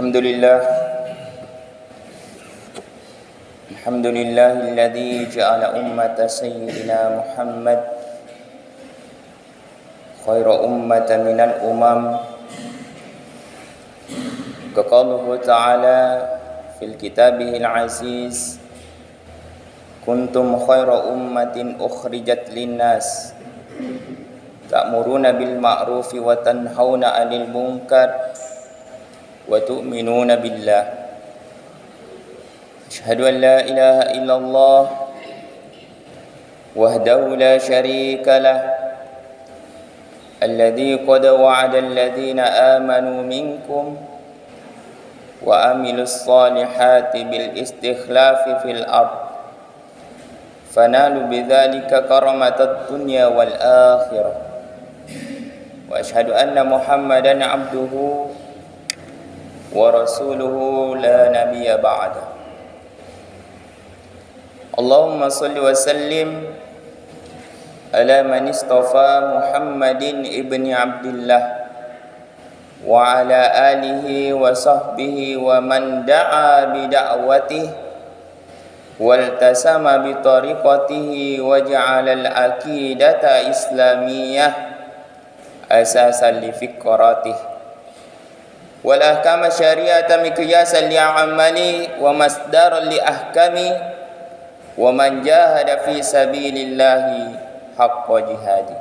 Alhamdulillah Alhamdulillahilladzi ja'ala ummata sayyidina Muhammad khairu ummatan minal umam. Qaqaluhu ta'ala fil kitabihil aziz, kuntum khairu ummatin ukhrijat linnas ta'muruna bil ma'rufi wa tanhauna 'anil munkar wa tu'minuna billah. Asyhadu an la ilaha illallah wahdahu la syarika lah, alladzi qad wa'ada alladhina amanu minkum wa amilus solihati bil istikhlafi fil ard fanalu bidzalika karamatud dunya wal akhirah. Wa asyhadu anna Muhammadan abduhu wa rasuluhu la nabiyya ba'da. Allahumma salli wa sallim ala man istafa Muhammadin ibni Abdillah wa ala alihi wa sahbihi wa man da'a bi da'watihi waltasama bi tariqatihi wa ja'ala al-aqidata islamiyah asasan li fikratihi wal ahkama syari'ata miqyasan li amali wa masdaran li ahkami wa man jahada fi sabilillahi haqqa jihadi.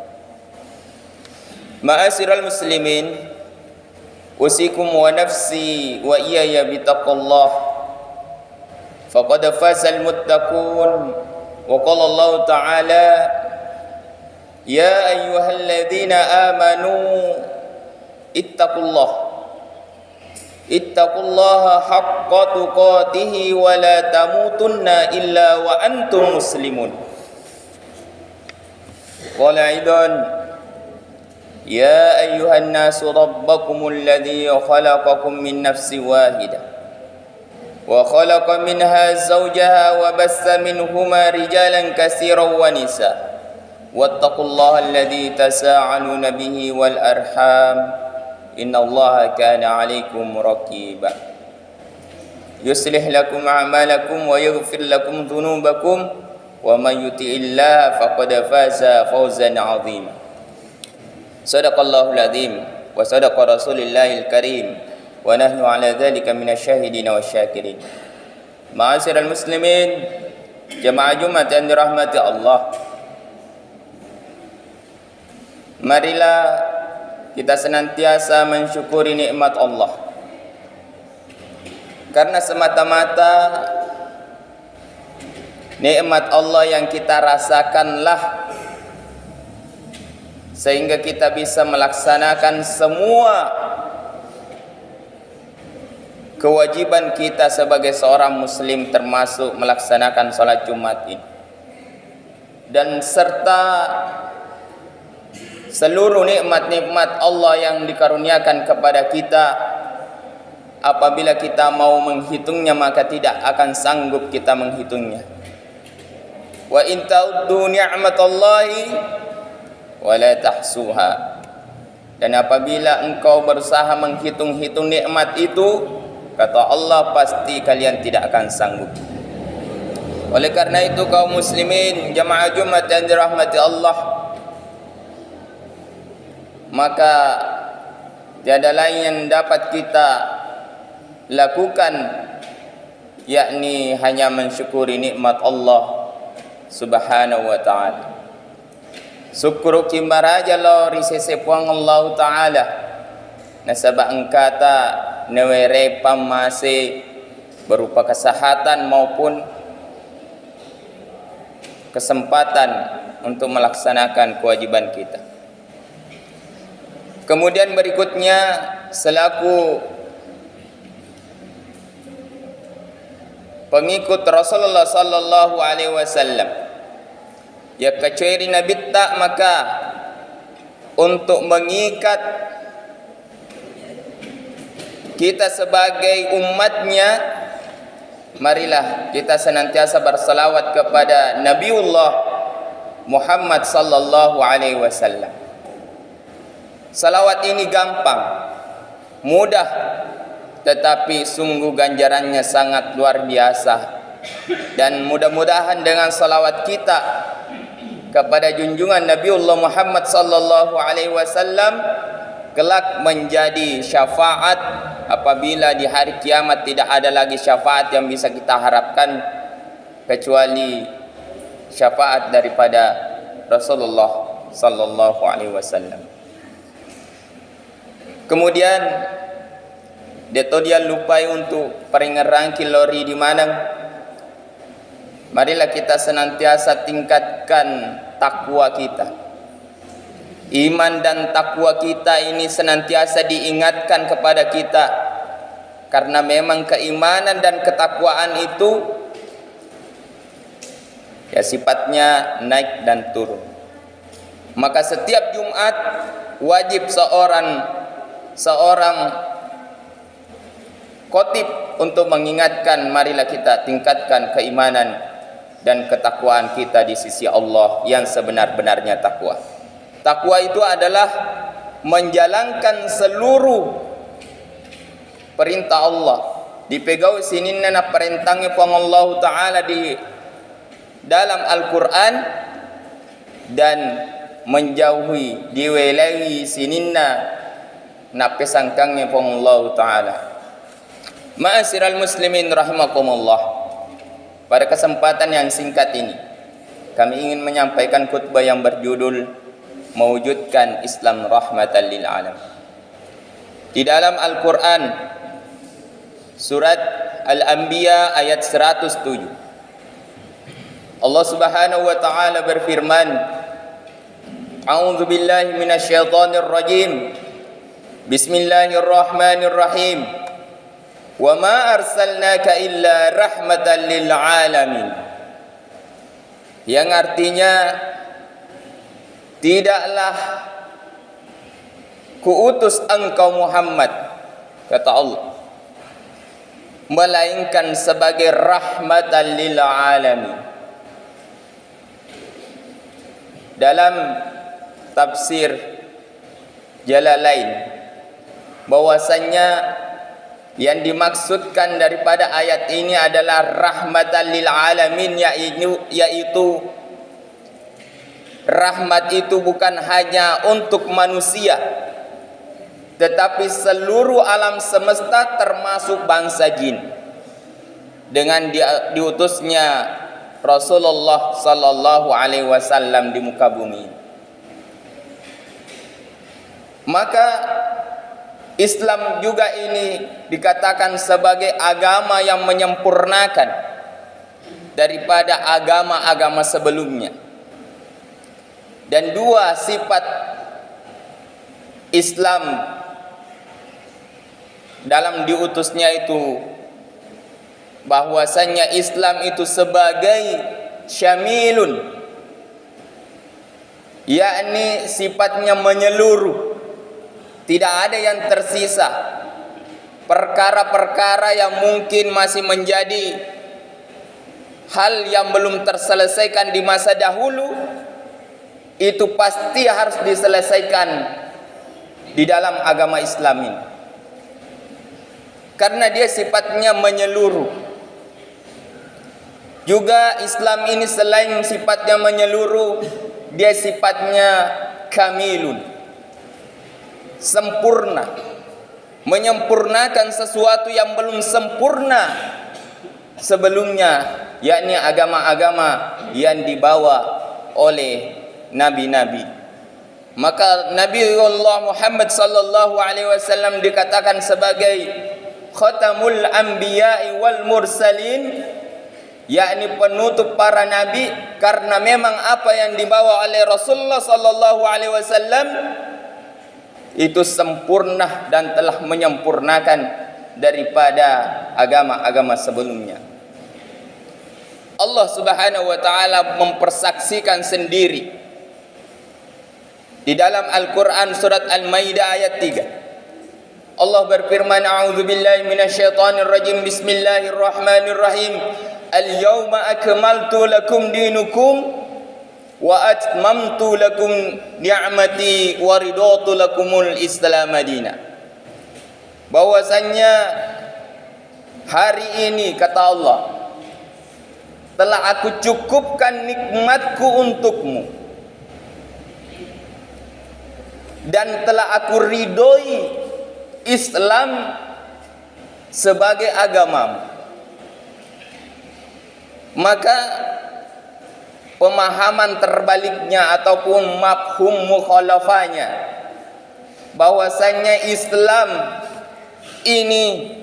Ma'asyiral muslimin, usikum wa nafsi wa iyaya bitaqallah faqad fazal muttaqun. Wa qala Allah ta'ala ya ayyuhalladzina amanu ittaqullaha haqqa tuqatihi wa la tamutunna illa wa antum muslimun. Qala aidan ya ayyuhan nasu rabbakumul ladzi khalaqakum min nafsin wahidah wa khalaqa minha zawjaha wa bassa minhuma rijalan katsiran wa nisaa wattaqullaha alladzi tasaaluna bihi wal arham innallaha kana 'alaikum raqiba. Yuslih lakum a'malakum wa yaghfir lakum dhunubakum wa man yuti'illaha faqad faza fawzan 'azima. Shadaqallahul 'azim wa shadaqa rasulillahil karim wa nahnu 'ala dzalika minasyahidin wasyakirin. Ma'asyiral muslimin, jamaah Jumat yang dirahmati Allah, marilah kita senantiasa mensyukuri nikmat Allah, karena semata-mata nikmat Allah yang kita rasakanlah sehingga kita bisa melaksanakan semua kewajiban kita sebagai seorang muslim, termasuk melaksanakan salat Jumat ini, dan serta seluruh nikmat-nikmat Allah yang dikaruniakan kepada kita. Apabila kita mau menghitungnya, maka tidak akan sanggup kita menghitungnya. Wa in ta'uddu ni'matallahi wa la tahsuha. Dan apabila engkau berusaha menghitung-hitung nikmat itu, kata Allah, pasti kalian tidak akan sanggup. Oleh karena itu, kaum muslimin, jamaah Jumat yang dirahmati Allah, maka tiada lain yang dapat kita lakukan yakni hanya mensyukuri nikmat Allah subhanahu wa ta'ala. Syukru kimbaraja lo risese puang Allah ta'ala nasaba engkata newere pamase berupa kesehatan maupun kesempatan untuk melaksanakan kewajiban kita. Kemudian berikutnya, selaku pengikut Rasulullah sallallahu alaihi wasallam, ya kecuali Nabi tak, maka untuk mengikat kita sebagai umatnya, marilah kita senantiasa bersalawat kepada Nabiullah Muhammad sallallahu alaihi wasallam. Salawat ini gampang, mudah, tetapi sungguh ganjarannya sangat luar biasa. Dan mudah-mudahan dengan salawat kita kepada junjungan Nabiullah Muhammad sallallahu alaihi wasallam kelak menjadi syafaat apabila di hari kiamat tidak ada lagi syafaat yang bisa kita harapkan kecuali syafaat daripada Rasulullah sallallahu alaihi wasallam. Kemudian dia lupai untuk peringerang kilori di Manang. Marilah kita senantiasa tingkatkan takwa kita. Iman dan takwa kita ini senantiasa diingatkan kepada kita, karena memang keimanan dan ketakwaan itu ya sifatnya naik dan turun. Maka setiap Jumat wajib seorang khotib untuk mengingatkan, marilah kita tingkatkan keimanan dan ketakwaan kita di sisi Allah yang sebenar-benarnya takwa. Takwa itu adalah menjalankan seluruh perintah Allah. Dipegau sininna na perintahnya Allah Ta'ala di dalam Al-Quran, dan menjauhi diwelai sininna na pesangkangnya Allah Ta'ala. Ma'asyiral muslimin rahimakumullah. Pada kesempatan yang singkat ini kami ingin menyampaikan khutbah yang berjudul mewujudkan Islam rahmatan lil alam. Di dalam Al-Quran surat Al-Anbiya ayat 107 Allah Subhanahu wa taala berfirman, A'udzu billahi minasyaitonir rajim. Bismillahirrahmanirrahim. Wa ma arsalnaka illa rahmatan lil alamin. Yang artinya, tidaklah kuutus engkau Muhammad, kata Allah, melainkan sebagai rahmatan lil alamin. Dalam tafsir Jalalain bahwasannya yang dimaksudkan daripada ayat ini adalah rahmatan lil alamin, yaitu rahmat itu bukan hanya untuk manusia, tetapi seluruh alam semesta termasuk bangsa jin, dengan diutusnya Rasulullah sallallahu alaihi wasallam di muka bumi. Maka Islam juga ini dikatakan sebagai agama yang menyempurnakan daripada agama-agama sebelumnya. Dan dua sifat Islam dalam diutusnya itu, bahwasannya Islam itu sebagai syamilun, yakni sifatnya menyeluruh, tidak ada yang tersisa. Perkara-perkara yang mungkin masih menjadi hal yang belum terselesaikan di masa dahulu, itu pasti harus diselesaikan di dalam agama Islam ini, karena dia sifatnya menyeluruh. Juga Islam ini selain sifatnya menyeluruh, dia sifatnya kamilun, sempurna, menyempurnakan sesuatu yang belum sempurna sebelumnya, yakni agama-agama yang dibawa oleh nabi-nabi. Maka Nabi Allah Muhammad sallallahu alaihi wasallam dikatakan sebagai khatamul anbiya'i wal mursalin, yakni penutup para nabi, karena memang apa yang dibawa oleh Rasulullah sallallahu alaihi wasallam itu sempurna dan telah menyempurnakan daripada agama-agama sebelumnya. Allah Subhanahu wa taala mempersaksikan sendiri di dalam Al-Quran surat Al-Maidah ayat 3. Allah berfirman, A'udzu billahi minasyaitonir rajim. Bismillahirrahmanirrahim. Al-yawma akmaltu lakum dinukum wa atmamtu lakum ni'mati wa ridatu lakumul Islam madina. Bahwasannya Hari ini kata Allah, telah aku cukupkan nikmatku untukmu dan telah aku ridhoi Islam sebagai agamamu. Maka pemahaman terbaliknya ataupun mafhum mukhalafahnya, bahwasanya Islam ini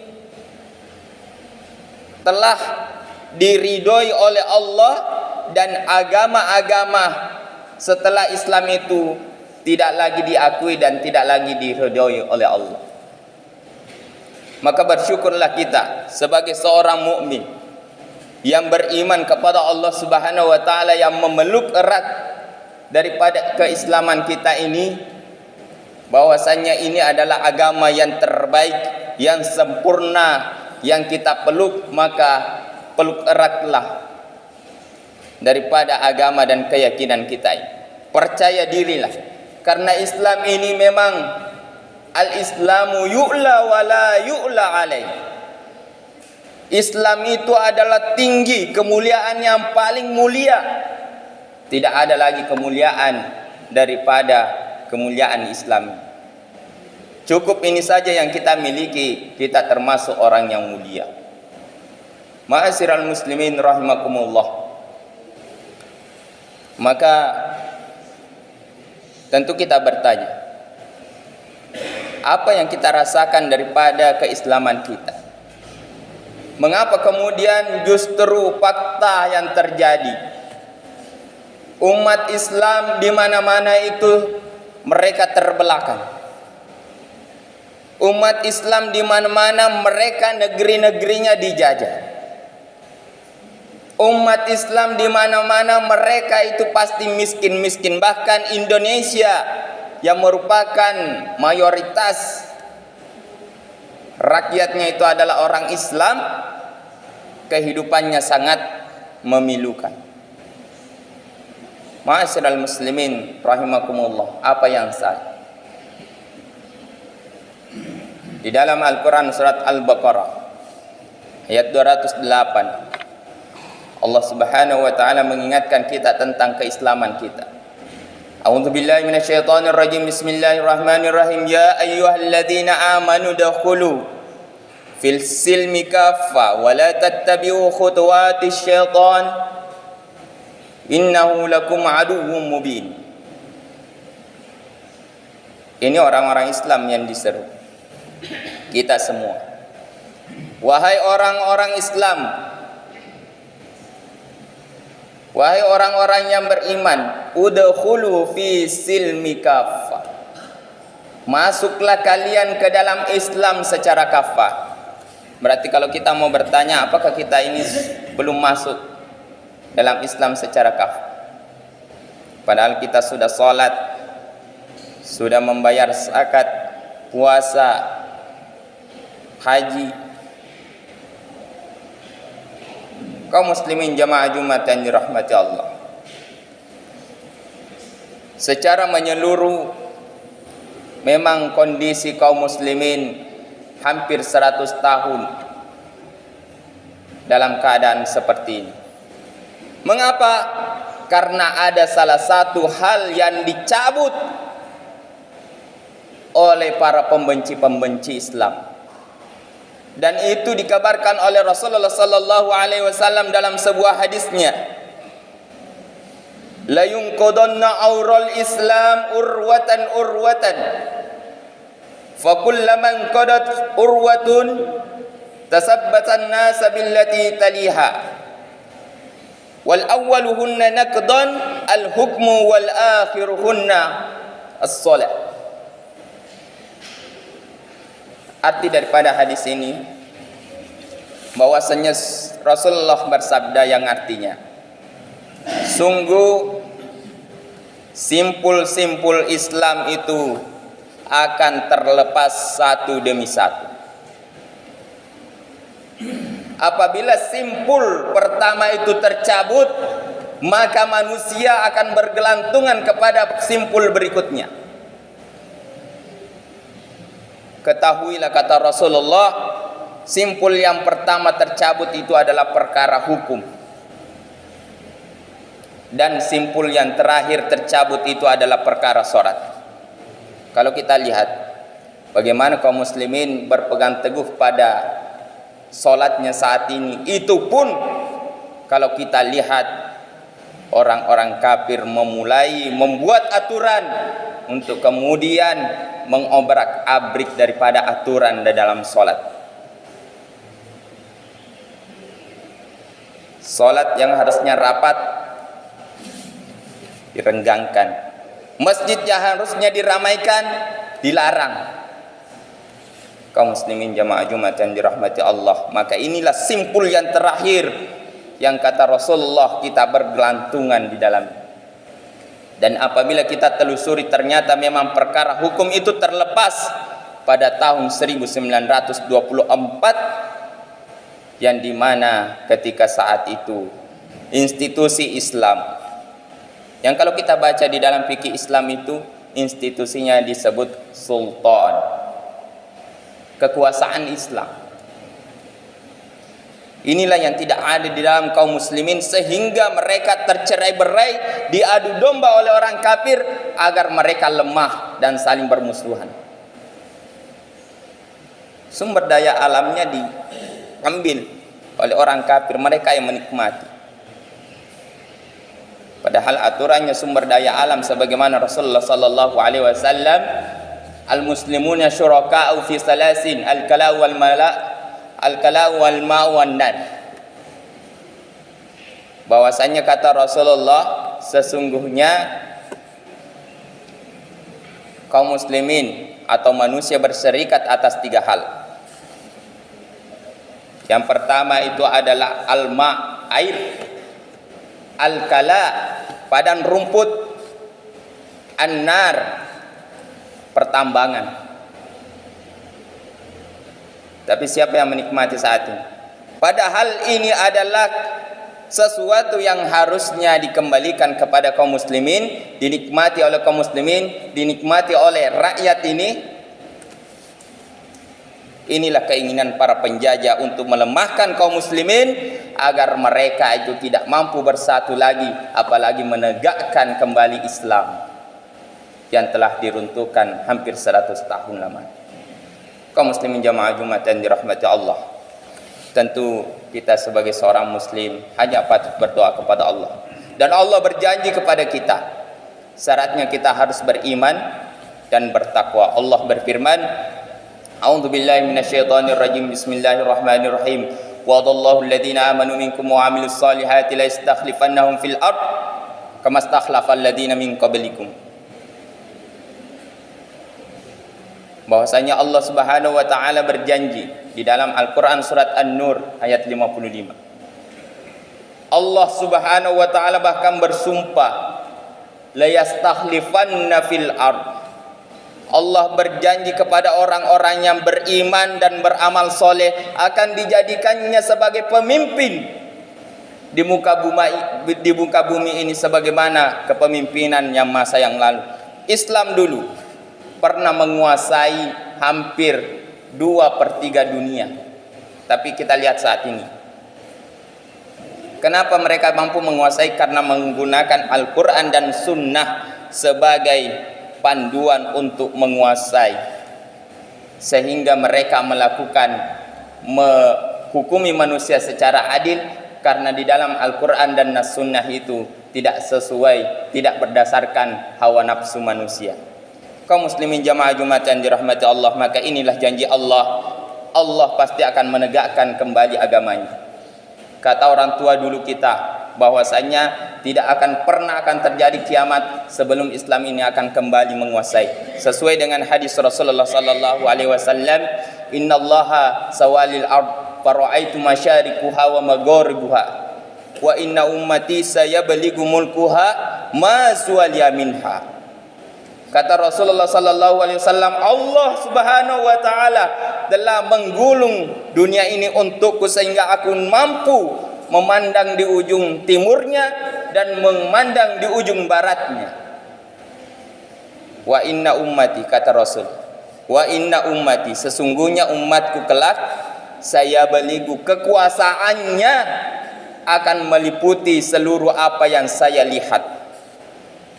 telah diridhoi oleh Allah dan agama-agama setelah Islam itu tidak lagi diakui dan tidak lagi diridhoi oleh Allah. Maka bersyukurlah kita sebagai seorang mukmin yang beriman kepada Allah Subhanahu wa taala, yang memeluk erat daripada keislaman kita ini, bahwasanya ini adalah agama yang terbaik, yang sempurna, yang kita peluk. Maka peluk eratlah daripada agama dan keyakinan kita ini. Percaya dirilah, karena Islam ini memang al-Islamu yu'la wa la yu'la alaih. Islam itu adalah tinggi, kemuliaan yang paling mulia. Tidak ada lagi kemuliaan daripada kemuliaan Islam. Cukup ini saja yang kita miliki, kita termasuk orang yang mulia. Ma'asyiral muslimin rahimakumullah. Maka tentu kita bertanya, apa yang kita rasakan daripada keislaman kita? Mengapa kemudian justru fakta yang terjadi, umat Islam di mana-mana itu mereka terbelakang. Umat Islam di mana-mana mereka negeri-negerinya dijajah. Umat Islam di mana-mana mereka itu pasti miskin-miskin. Bahkan Indonesia yang merupakan mayoritas rakyatnya itu adalah orang Islam, kehidupannya sangat memilukan. Ma'asyiral muslimin rahimakumullah, apa yang salah? Di dalam Al-Quran surat Al-Baqarah ayat 208, Allah Subhanahu wa taala mengingatkan kita tentang keislaman kita. A'udzu billahi minasyaitonir rajim. Bismillahirrahmanirrahim. Ya ayyuhalladzina amanu dakhulu fil silmi kaffa wa la tattabi'u khutuwatis syaitan innahu lakum aduwwum mubin. Ini orang-orang Islam yang diseru, kita semua. Wahai orang-orang Islam, wahai orang-orang yang beriman, udkhulu fi silmi kaffa. Masuklah kalian ke dalam Islam secara kafah. Berarti kalau kita mau bertanya, apakah kita ini belum masuk dalam Islam secara kafah? Padahal kita sudah sholat, sudah membayar zakat, puasa, haji. Kaum muslimin jamaah Jumat yang dirahmati Allah, secara menyeluruh memang kondisi kaum muslimin hampir 100 tahun dalam keadaan seperti ini. Mengapa? Karena ada salah satu hal yang dicabut oleh para pembenci-pembenci Islam. Dan itu dikabarkan oleh Rasulullah sallallahu alaihi wasallam dalam sebuah hadisnya. La yunqadanna aural Islam urwatan fa kullaman qadat urwatun tasabbatan nas billati taliha wal awwaluhunna naqdan al hukmu wal akhiruhunna as-shalah. Arti daripada hadis ini bahwasanya Rasulullah bersabda yang artinya, sungguh simpul-simpul Islam itu akan terlepas satu demi satu. Apabila simpul pertama itu tercabut, maka manusia akan bergelantungan kepada simpul berikutnya. Ketahuilah, kata Rasulullah, Simpul yang pertama tercabut itu adalah perkara hukum. Dan simpul yang terakhir tercabut itu adalah perkara sholat. Kalau kita lihat bagaimana kaum muslimin berpegang teguh pada sholatnya saat ini, itu pun kalau kita lihat orang-orang kafir memulai membuat aturan untuk kemudian mengobrak-abrik daripada aturan dalam sholat. Sholat yang harusnya rapat direnggangkan, masjid yang harusnya diramaikan dilarang. Kaum muslimin jamaah Jumat yang dirahmati Allah, maka inilah simpul yang terakhir yang kata Rasulullah kita bergelantungan di dalam. Dan apabila kita telusuri ternyata memang perkara hukum itu terlepas pada tahun 1924, yang dimana ketika saat itu institusi Islam, yang kalau kita baca di dalam fikih Islam itu institusinya disebut sultan, kekuasaan Islam. Inilah yang tidak ada di dalam kaum muslimin, sehingga mereka tercerai-berai, diadu domba oleh orang kafir agar mereka lemah dan saling bermusuhan. Sumber daya alamnya diambil oleh orang kafir, mereka yang menikmati. Padahal aturannya sumber daya alam sebagaimana Rasulullah sallallahu alaihi wasallam, al-muslimuna syuraka'u fi salasin al-kala wal mala' al-kala wal ma' wan nar. Bahwasanya kata Rasulullah, sesungguhnya kaum muslimin atau manusia berserikat atas 3 hal. Yang pertama itu adalah al-ma', air, al-kala, padang rumput, an-nar, pertambangan. Tapi siapa yang menikmati saat ini? Padahal ini adalah sesuatu yang harusnya dikembalikan kepada kaum muslimin, dinikmati oleh kaum muslimin, dinikmati oleh rakyat ini. Inilah keinginan para penjajah untuk melemahkan kaum muslimin agar mereka itu tidak mampu bersatu lagi, apalagi menegakkan kembali Islam yang telah diruntuhkan hampir 100 tahun lamanya. Kaum muslimin jamaah Jumat yang dirahmati Allah, tentu kita sebagai seorang muslim hanya patut berdoa kepada Allah, dan Allah berjanji kepada kita, syaratnya kita harus beriman dan bertakwa. Allah berfirman, a'udzubillahi minasyaitonirrajim, bismillahirrahmanirrahim, wa'adallahu alladhina amanu minkum wa 'amilus solihati la yastakhlifannahum fil ard kama stakhlafal ladzina min qablikum. Bahwasanya Allah Subhanahu wa taala berjanji di dalam Al-Qur'an surat An-Nur ayat 55. Allah Subhanahu wa taala bahkan bersumpah, la yastakhlifanna fil ard. Allah berjanji kepada orang-orang yang beriman dan beramal soleh akan dijadikannya sebagai pemimpin di muka bumi ini, sebagaimana kepemimpinan yang masa yang lalu. Islam dulu pernah menguasai hampir 2/3 dunia. Tapi kita lihat saat ini, kenapa mereka mampu menguasai? Karena menggunakan Al-Quran dan Sunnah sebagai panduan untuk menguasai, sehingga mereka menghukumi manusia secara adil, karena di dalam Al-Quran dan Sunnah itu tidak sesuai, tidak berdasarkan hawa nafsu manusia. Kaum muslimin jamaah Jumat yang dirahmati Allah, maka inilah janji Allah, Allah pasti akan menegakkan kembali agamanya. Kata orang tua dulu kita, bahwasanya tidak akan pernah terjadi kiamat sebelum Islam ini akan kembali menguasai. Sesuai dengan hadis Rasulullah sallallahu alaihi wasallam, innallaha sawalil ard fara'aitu masyarikuha wa magharibuha wa inna ummati sayablighu mulkuha ma suwaliya minha. Kata Rasulullah sallallahu alaihi wasallam, Allah Subhanahu wa taala telah menggulung dunia ini untukku sehingga aku mampu memandang di ujung timurnya dan memandang di ujung baratnya. Wa inna ummati, kata Rasul, wa inna ummati, sesungguhnya umatku kelak saya beligu, kekuasaannya akan meliputi seluruh apa yang saya lihat,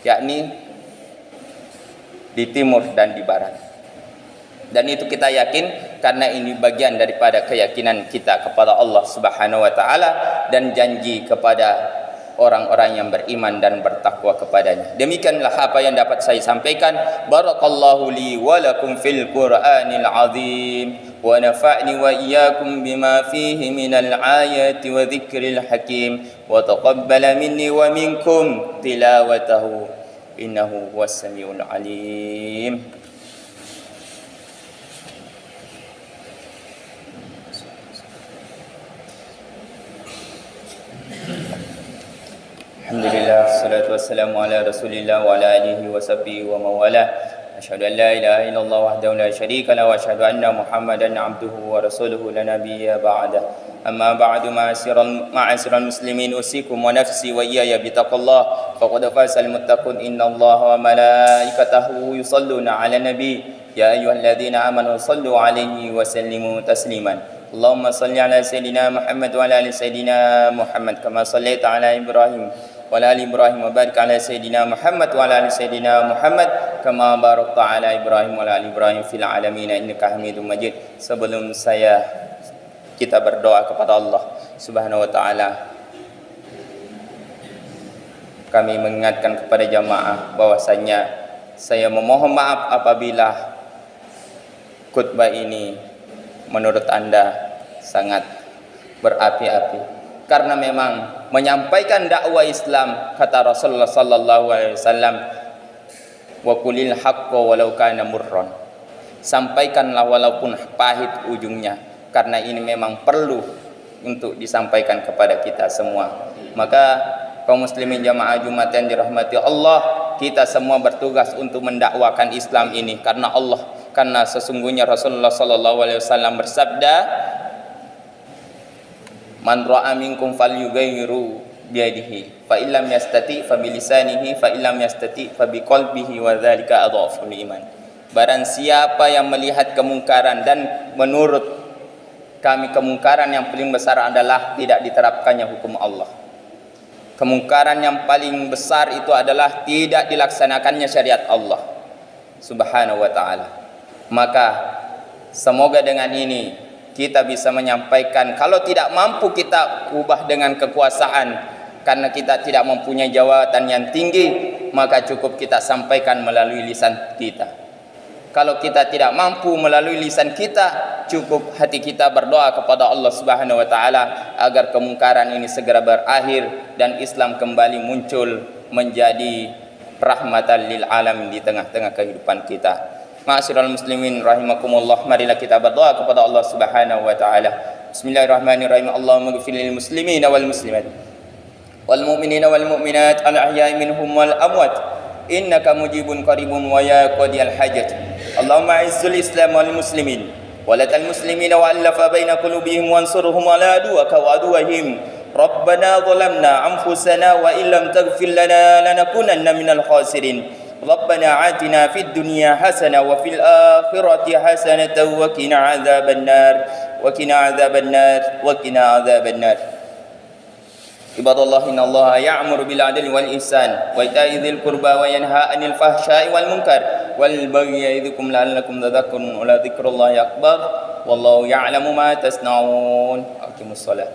yakni di timur dan di barat. Dan itu kita yakin karena ini bagian daripada keyakinan kita kepada Allah Subhanahu wa taala dan janji kepada orang-orang yang beriman dan bertakwa kepadanya. Demikianlah apa yang dapat saya sampaikan. Barakallahu li wa lakum fil Qur'anil azim wa nafa'ni wa iyyakum bima fihi minal ayati wa dzikril hakim wa taqabbala minni wa minkum tilawatahu innahu huwas samiul alim. Alhamdulillah, salatu wassalamu ala rasulillah wa ala alihi wa sahbihi wa mawalah. Asyhadu an la ilaha illallah wahdahu la syarika lahu wa asyhadu anna Muhammadan abduhu wa rasuluhu la nabiyya ba'da. Amma ba'du, ma'asyiral muslimin, usikum wa nafsi wa iyaya bitaqwallah. Faqad fazal muttaqun, innallaha wa malaikatahu yusalluna 'alan nabi. Ya ayyuhalladzina amanu sallu 'alaihi wa sallimu tasliman. Allahumma salli ala sayyidina Muhammad wa ala ali sayyidina Muhammad kama sallaita ala Ibrahim wa ala ali Ibrahim wa barik ala sayyidina Muhammad wa ala ali sayyidina Muhammad kama barakta ala Ibrahim wa ala ali Ibrahim fil alamin innaka Hamidum Majid. Sebelum kita berdoa kepada Allah Subhanahu wa taala, kami mengingatkan kepada jamaah bahwasanya saya memohon maaf apabila khutbah ini menurut Anda sangat berapi-api, karena memang menyampaikan dakwah Islam, kata Rasulullah sallallahu alaihi wasallam, wa qulil haqqo walau kana murran, sampaikanlah walaupun pahit ujungnya, karena ini memang perlu untuk disampaikan kepada kita semua. Maka kaum muslimin jamaah Jumat yang dirahmati Allah, kita semua bertugas untuk mendakwakan Islam ini karena Allah, karena sesungguhnya Rasulullah sallallahu alaihi wasallam bersabda, man ra'a minkum falyughayyiru biyadihi fa illam yastati fa bilisanihi fa illam yastati fa biqalbihi wa dzalika adhaful iman. Barang siapa yang melihat kemungkaran, dan menurut kami kemungkaran yang paling besar adalah tidak diterapkannya hukum Allah. Kemungkaran yang paling besar itu adalah tidak dilaksanakannya syariat Allah Subhanahu wa taala. Maka semoga dengan ini kita bisa menyampaikan. Kalau tidak mampu kita ubah dengan kekuasaan, karena kita tidak mempunyai jawatan yang tinggi, maka cukup kita sampaikan melalui lisan kita. Kalau kita tidak mampu melalui lisan kita, cukup hati kita berdoa kepada Allah Subhanahu wa taala agar kemungkaran ini segera berakhir dan Islam kembali muncul menjadi rahmatan lil alamin di tengah-tengah kehidupan kita. Ma'asyiral muslimin rahimakumullah, marilah kita berdoa kepada Allah Subhanahu wa taala. Bismillahirrahmanirrahim. Allahumma ighfir lil muslimina wal muslimat wal mu'minina wal mu'minat al ahya'i minhum wal amwat innaka mujibun qaribun wa ya qadiyal hajat. Allahumma izzil islam wal muslimin wa latal muslimina wa allafa baina qulubihim wansurhum ala aduwaka wa aduwahim. Rabbana zalamna anfusana wa illam taghfir lana lanakunanna minal khasirin. Rabbana atina fid dunya hasanah wa fil akhirati hasanah wa qina adzabannar wa qina adzabannar wa qina adzabannar. Ibadallah, innallaha ya'muru bil 'adli wal ihsan wa ita'i dzil qurba wa yanha 'anil fahsya'i wal munkar wal baghi ya'idukum la'allakum tadhakkarun. Wa la dzikrullahi akbar wallahu ya'lamu ma tasna'un. Aqimus shalah.